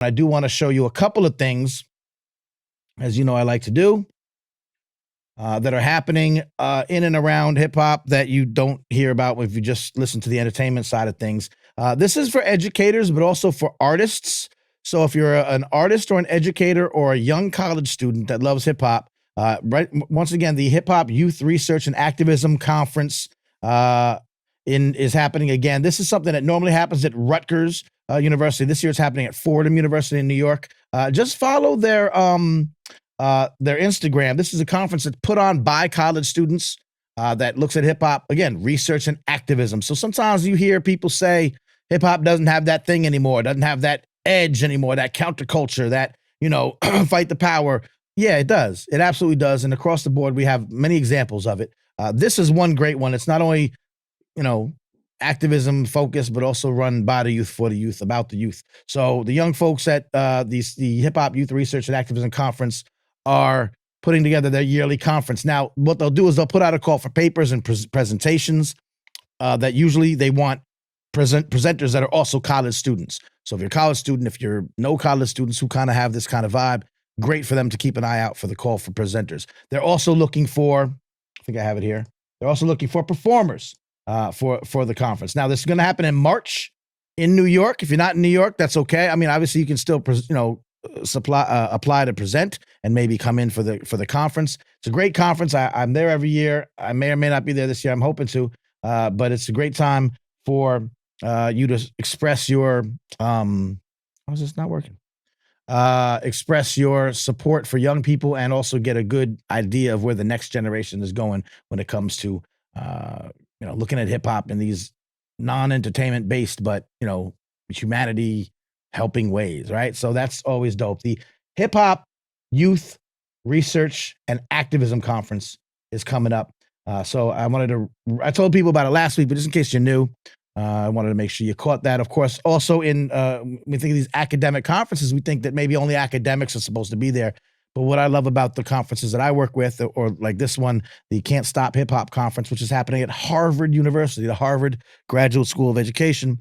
I do want to show you a couple of things, as you know I like to do, that are happening in and around hip hop that you don't hear about if you just listen to the entertainment side of things. This is for educators, but also for artists. So if you're an artist or an educator or a young college student that loves hip hop, once again, the Hip Hop Youth Research and Activism Conference is happening again. This is something that normally happens at Rutgers University. This year it's happening at Fordham University in New York. Just follow their Instagram. This is a conference that's put on by college students that looks at hip hop, again, research and activism. So sometimes you hear people say hip hop doesn't have that thing anymore, doesn't have that edge anymore, that counterculture, that, fight the power. Yeah, it does. It absolutely does. And across the board, we have many examples of it. This is one great one. It's not only, activism focused, but also run by the youth, for the youth, about the youth. So the young folks at the Hip Hop Youth Research and Activism Conference are putting together their yearly conference. Now, what they'll do is they'll put out a call for papers and presentations that usually they want presenters that are also college students. So if you're a college student, if you're no college students who kind of have this kind of vibe, great for them to keep an eye out for the call for presenters. They're also looking for, I think I have it here. They're also looking for performers for the conference. Now, this is going to happen in March in New York. If you're not in New York, that's okay. I mean, obviously you can still, apply to present and maybe come in for the conference. It's a great conference. I'm there every year. I may or may not be there this year. I'm hoping to, but it's a great time for you to express your, how is this not working? Express your support for young people and also get a good idea of where the next generation is going when it comes to, looking at hip hop in these non-entertainment based, but, humanity helping ways, right? So that's always dope. The Hip Hop Youth Research and Activism Conference is coming up. So I told people about it last week, but just in case you're new, I wanted to make sure you caught that. Of course, also when we think of these academic conferences, we think that maybe only academics are supposed to be there. But what I love about the conferences that I work with, or like this one, the Can't Stop Hip Hop Conference, which is happening at Harvard University, the Harvard Graduate School of Education,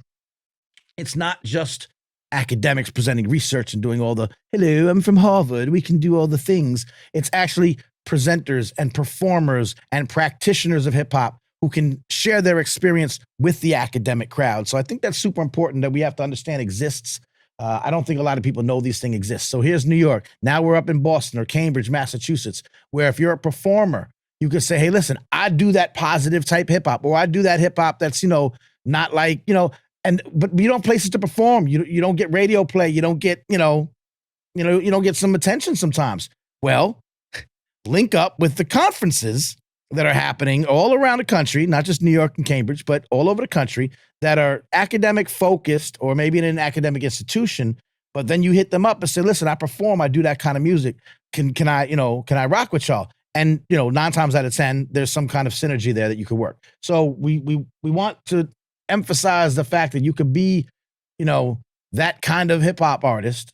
it's not just academics presenting research and doing all the, hello, I'm from Harvard, we can do all the things. It's actually presenters and performers and practitioners of hip hop who can share their experience with the academic crowd. So I think that's super important that we have to understand exists. I don't think a lot of people know these things exist. So here's New York. Now we're up in Boston or Cambridge, Massachusetts, where if you're a performer, you could say, hey, listen, I do that positive type hip hop, or I do that hip hop that's, not like, but you don't have places to perform. You don't get radio play. You don't get, you don't get some attention sometimes. Well, link up with the conferences that are happening all around the country, not just New York and Cambridge, but all over the country that are academic focused, or maybe in an academic institution. But then you hit them up and say, listen, I perform, I do that kind of music. Can I rock with y'all? And, 9 times out of 10, there's some kind of synergy there that you could work. So we want to emphasize the fact that you could be, that kind of hip hop artist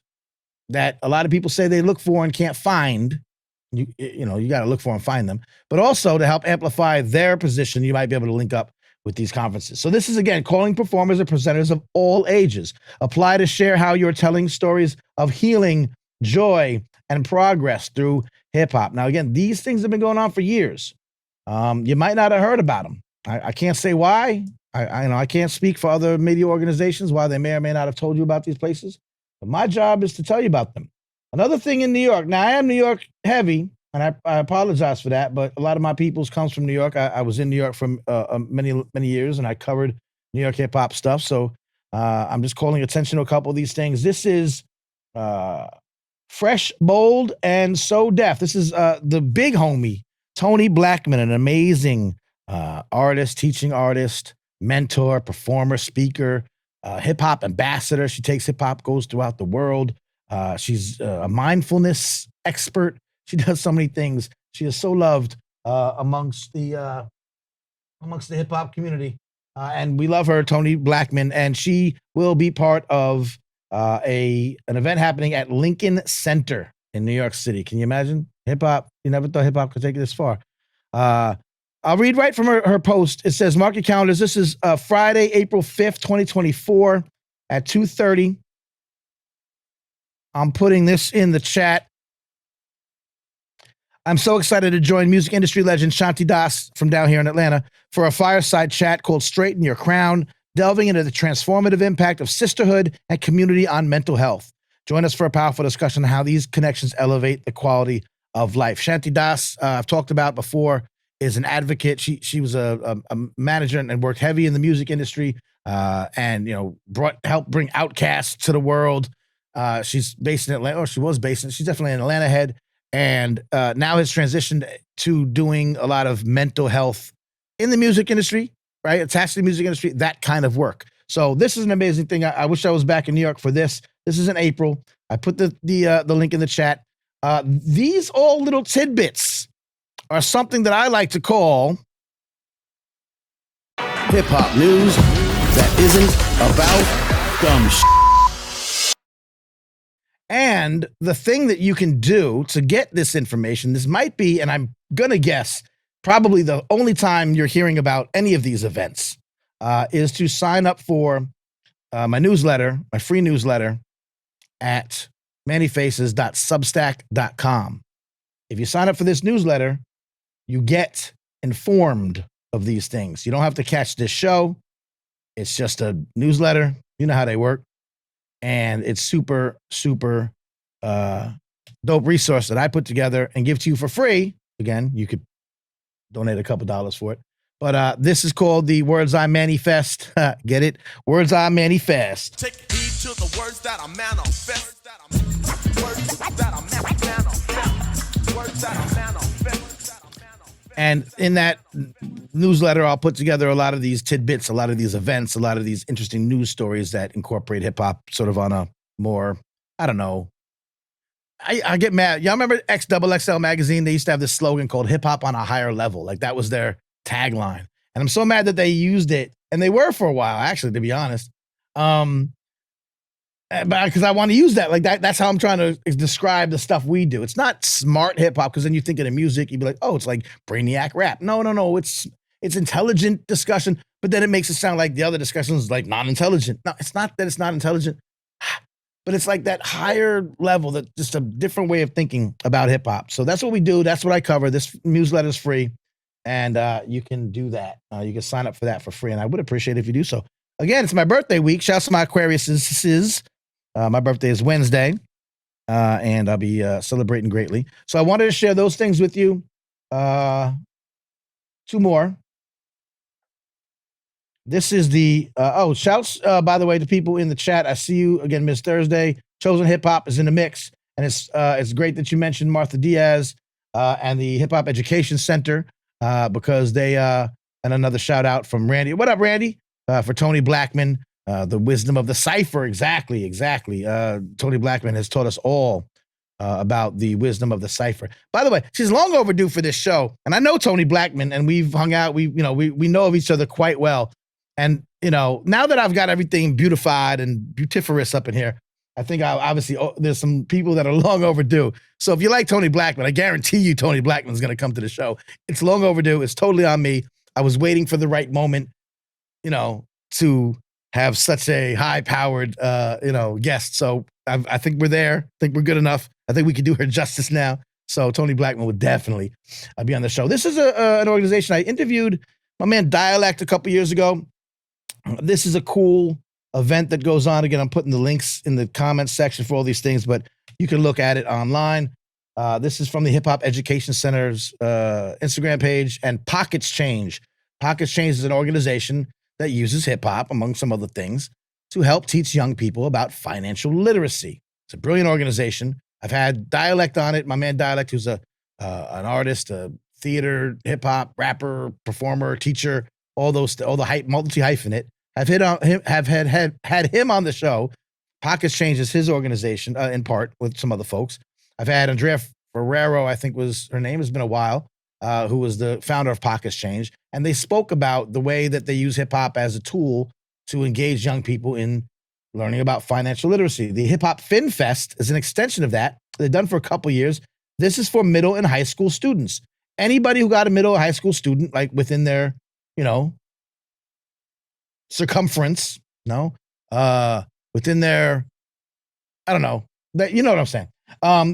that a lot of people say they look for and can't find. You got to look for and find them, but also to help amplify their position, you might be able to link up with these conferences. So this is, again, calling performers and presenters of all ages. Apply to share how you're telling stories of healing, joy, and progress through hip hop. Now, again, these things have been going on for years. You might not have heard about them. I can't say why. I can't speak for other media organizations, why they may or may not have told you about these places. But my job is to tell you about them. Another thing in New York. Now, I am New York heavy, and I apologize for that, but a lot of my peoples comes from New York. I was in New York for many years, and I covered New York hip-hop stuff. So I'm just calling attention to a couple of these things. This is Fresh, Bold, and So Deaf. This is the big homie, Tony Blackman, an amazing artist, teaching artist, mentor, performer, speaker, hip-hop ambassador. She takes hip-hop, goes throughout the world. She's a mindfulness expert. She does so many things. She is so loved amongst the hip hop community, and we love her, Tony Blackman. And she will be part of an event happening at Lincoln Center in New York City. Can you imagine hip hop? You never thought hip hop could take it this far. I'll read right from her post. It says, "Mark your calendars. This is Friday, April 5th, 2024, at 2:30." I'm putting this in the chat. I'm so excited to join music industry legend Shanti Das from down here in Atlanta for a fireside chat called Straighten Your Crown, delving into the transformative impact of sisterhood and community on mental health. Join us for a powerful discussion on how these connections elevate the quality of life. Shanti Das, I've talked about before, is an advocate. She was a manager and worked heavy in the music industry, and helped bring Outkast to the world. She's based in Atlanta, or she was based in. She's definitely an Atlanta head, and now has transitioned to doing a lot of mental health in the music industry, right? Attached to the music industry, that kind of work. So this is an amazing thing. I wish I was back in New York for this. This is in April. I put the link in the chat. These all little tidbits are something that I like to call hip-hop news that isn't about dumb shit. And the thing that you can do to get this information, this might be, and I'm going to guess, probably the only time you're hearing about any of these events, is to sign up for my newsletter, my free newsletter at mannyfaces.substack.com. If you sign up for this newsletter, you get informed of these things. You don't have to catch this show. It's just a newsletter. You know how they work. And it's super, super dope resource that I put together and give to you for free. Again, you could donate a couple dollars for it. But this is called the Words I Manifest. Get it? Words I Manifest. Take heed to the words that I manifest. Words that I manifest. Words that I manifest. And in that newsletter, I'll put together a lot of these tidbits, a lot of these events, a lot of these interesting news stories that incorporate hip hop sort of on a more, I don't know. I get mad. Y'all remember XXL magazine? They used to have this slogan called hip hop on a higher level. Like that was their tagline. And I'm so mad that they used it. And they were for a while, actually, to be honest. But because I want to use that, like that's how I'm trying to describe the stuff we do. It's not smart hip hop, because then you think of the music, you'd be like, oh, it's like brainiac rap. No, it's intelligent discussion, but then it makes it sound like the other discussions like non-intelligent. No, it's not that it's not intelligent, but it's like that higher level, that just a different way of thinking about hip hop. So that's what we do. That's what I cover. This newsletter is free, and you can do that. You can sign up for that for free, and I would appreciate it if you do so. Again, it's my birthday week. Shouts to my Aquariuses. My birthday is Wednesday, and I'll be celebrating greatly. So I wanted to share those things with you. Two more. This is the, shouts, by the way, to people in the chat. I see you again, Miss Thursday. Chosen Hip Hop is in the mix. And it's great that you mentioned Martha Diaz and the Hip Hop Education Center, because they, and another shout out from Randy. What up, Randy? For Tony Blackman. The wisdom of the cipher. Exactly. Tony Blackman has taught us all about the wisdom of the cipher. By the way, she's long overdue for this show. And I know Tony Blackman, and we've hung out. We know of each other quite well. And, now that I've got everything beautified and beautiferous up in here, I think obviously there's some people that are long overdue. So if you like Tony Blackman, I guarantee you Tony Blackman's going to come to the show. It's long overdue. It's totally on me. I was waiting for the right moment, to have such a high-powered, guest. So I think we're there. I think we're good enough. I think we can do her justice now. So Tony Blackman would definitely be on the show. This is an organization. I interviewed my man Dialect a couple years ago. This is a cool event that goes on. Again, I'm putting the links in the comments section for all these things, but you can look at it online. This is from the Hip-Hop Education Center's Instagram page, and Pockets Change. Pockets Change is an organization that uses hip-hop, among some other things, to help teach young people about financial literacy. It's a brilliant organization. I've had Dialect on it. My man Dialect, who's an artist, a theater, hip-hop, rapper, performer, teacher, all the multi-hyphenate. I've had him on the show. Pockets Change is his organization, in part, with some other folks. I've had Andrea Ferrero, I think was her name, has been a while, who was the founder of Pockets Change. And they spoke about the way that they use hip hop as a tool to engage young people in learning about financial literacy. The Hip Hop Fin Fest is an extension of that. They've done for a couple years. This is for middle and high school students. Anybody who got a middle or high school student, like within their, circumference, within their, I don't know, You know what I'm saying.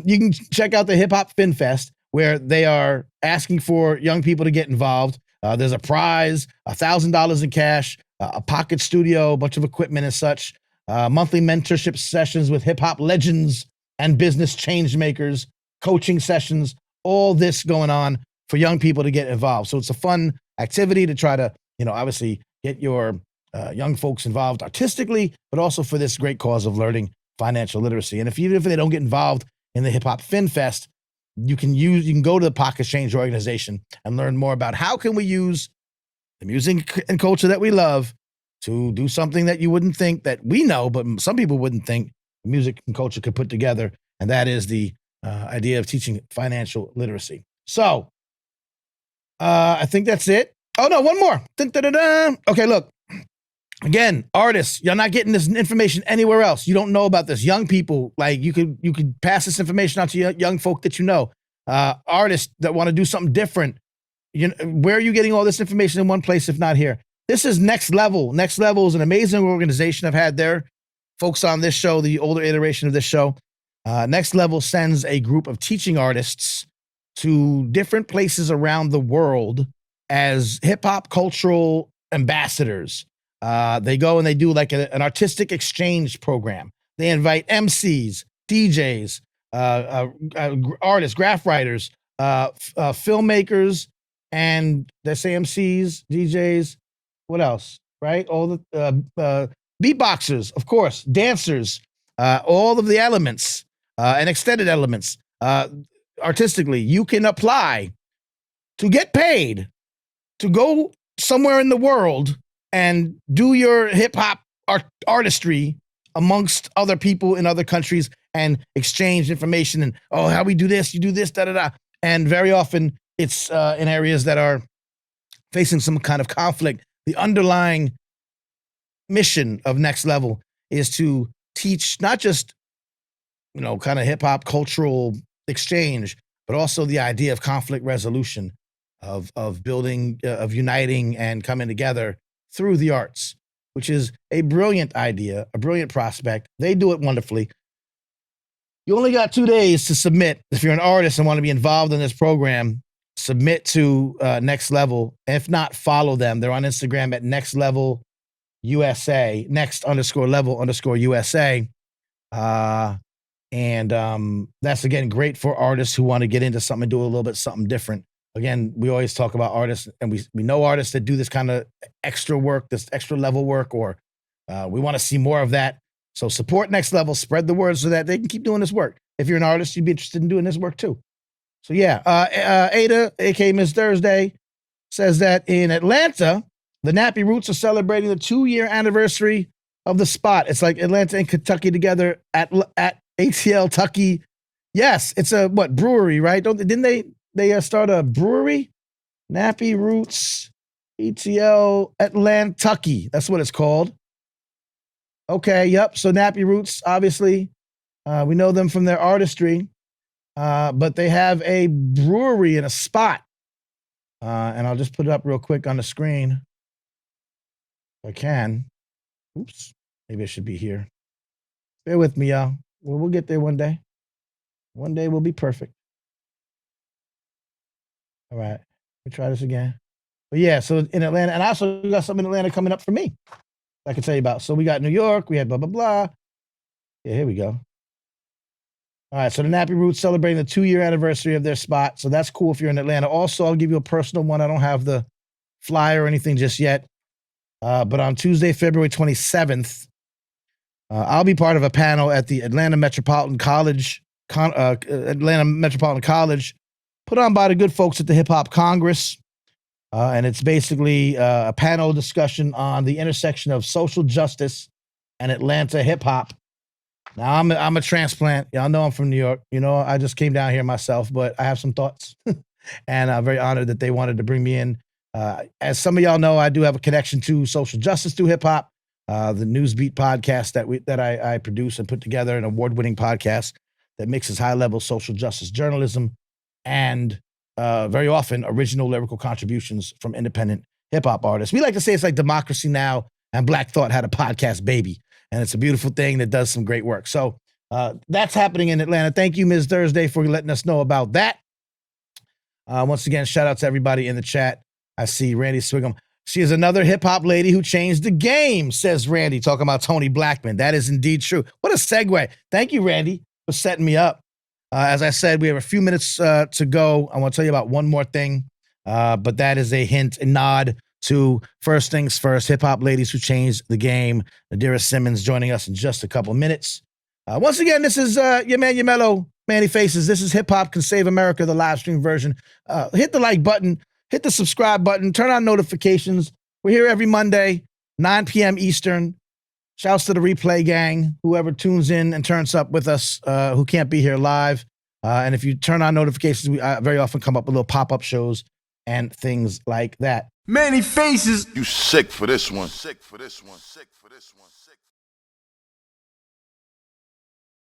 You can check out the Hip Hop Fin Fest, where they are asking for young people to get involved. There's a prize, $1,000 in cash, a pocket studio, a bunch of equipment and such, monthly mentorship sessions with hip hop legends and business change makers, coaching sessions, all this going on for young people to get involved. So it's a fun activity to try to, obviously get your young folks involved artistically, but also for this great cause of learning financial literacy. And even if they don't get involved in the Hip Hop Fin Fest, you can go to the Pocket Change organization and learn more about how can we use the music and culture that we love to do something that you wouldn't think that we know, but some people wouldn't think music and culture could put together. And that is the idea of teaching financial literacy. So I think that's it. Oh no, one more. Dun-dun-dun-dun. Okay, look. Again, artists, you're not getting this information anywhere else. You don't know about this. Young people, like you could pass this information out to young folk that you know. Artists that want to do something different. Where are you getting all this information in one place if not here? This is Next Level. Next Level is an amazing organization. I've had their folks on this show, the older iteration of this show. Next Level sends a group of teaching artists to different places around the world as hip-hop cultural ambassadors. They go and they do like an artistic exchange program. They invite MCs, DJs, artists, graph writers, filmmakers, and they say MCs, DJs, what else, right? All the beatboxers, of course, dancers, all of the elements and extended elements. Artistically, you can apply to get paid to go somewhere in the world and do your hip hop artistry amongst other people in other countries and exchange information and, oh, how we do this, you do this, da-da-da. And very often it's in areas that are facing some kind of conflict. The underlying mission of Next Level is to teach not just, kind of hip hop cultural exchange, but also the idea of conflict resolution, of building, of uniting and coming together through the arts, which is a brilliant idea, a brilliant prospect. They do it wonderfully. You only got 2 days to submit. If you're an artist and want to be involved in this program, submit to Next Level. If not, follow them. They're on Instagram at Next Level USA, next_level_USA. And that's, again, great for artists who want to get into something and do a little bit something different. Again, we always talk about artists, and we know artists that do this kind of extra work, this extra level work, or we want to see more of that. So support Next Level, spread the word so that they can keep doing this work. If you're an artist, you'd be interested in doing this work too. So yeah, Ada, aka Miss Thursday, says that in Atlanta, the Nappy Roots are celebrating the 2-year anniversary of the spot. It's like Atlanta and Kentucky together at ATL Tucky. Yes, it's a brewery, right? Didn't they start a brewery? Nappy Roots, ATL Atlantucky. That's what it's called. Okay, yep. So Nappy Roots, obviously, we know them from their artistry, but they have a brewery and a spot. And I'll just put it up real quick on the screen if I can. Oops, maybe it should be here. Bear with me, y'all. We'll get there one day. One day we'll be perfect. All right, let me try this again. But yeah, so in Atlanta, and I also got something in Atlanta coming up for me I can tell you about. So we got New York, we had blah, blah, blah. Yeah, here we go. All right, so the Nappy Roots celebrating the 2-year anniversary of their spot. So that's cool if you're in Atlanta. Also, I'll give you a personal one. I don't have the flyer or anything just yet. But on Tuesday, February 27th, I'll be part of a panel at the Atlanta Metropolitan College, put on by the good folks at the Hip-Hop Congress. And it's basically a panel discussion on the intersection of social justice and Atlanta hip-hop. Now, I'm a transplant. Y'all know I'm from New York. I just came down here myself, but I have some thoughts. And I'm very honored that they wanted to bring me in. As some of y'all know, I do have a connection to social justice through hip-hop. The Newsbeat podcast that I produce and put together, an award-winning podcast that mixes high-level social justice journalism and very often original lyrical contributions from independent hip-hop artists. We like to say it's like Democracy Now! And Black Thought had a podcast baby. And it's a beautiful thing that does some great work. So That's happening in Atlanta. Thank you, Ms. Thursday, for letting us know about that. Once again, shout out to everybody in the chat. I see Randy Swigum. She is another hip-hop lady who changed the game, says Randy, talking about Tony Blackman. That is indeed true. What a segue. Thank you, Randy, for setting me up. As I said, we have a few minutes to go. I want to tell you about one more thing, but that is a hint, a nod to First Things First, hip-hop ladies who changed the game. Nadira Simmons joining us in just a couple minutes. Once again, this is your man, your mellow, Manny Faces. This is Hip Hop Can Save America, the live stream version. Hit the like button, hit the subscribe button, turn on notifications. We're here every Monday, 9 p.m. Eastern. Shouts to the replay gang, whoever tunes in and turns up with us, who can't be here live. And if you turn on notifications, we very often come up with little pop-up shows and things like that. Manny Faces. You sick for this one. Sick for this one. Sick for this one. Sick.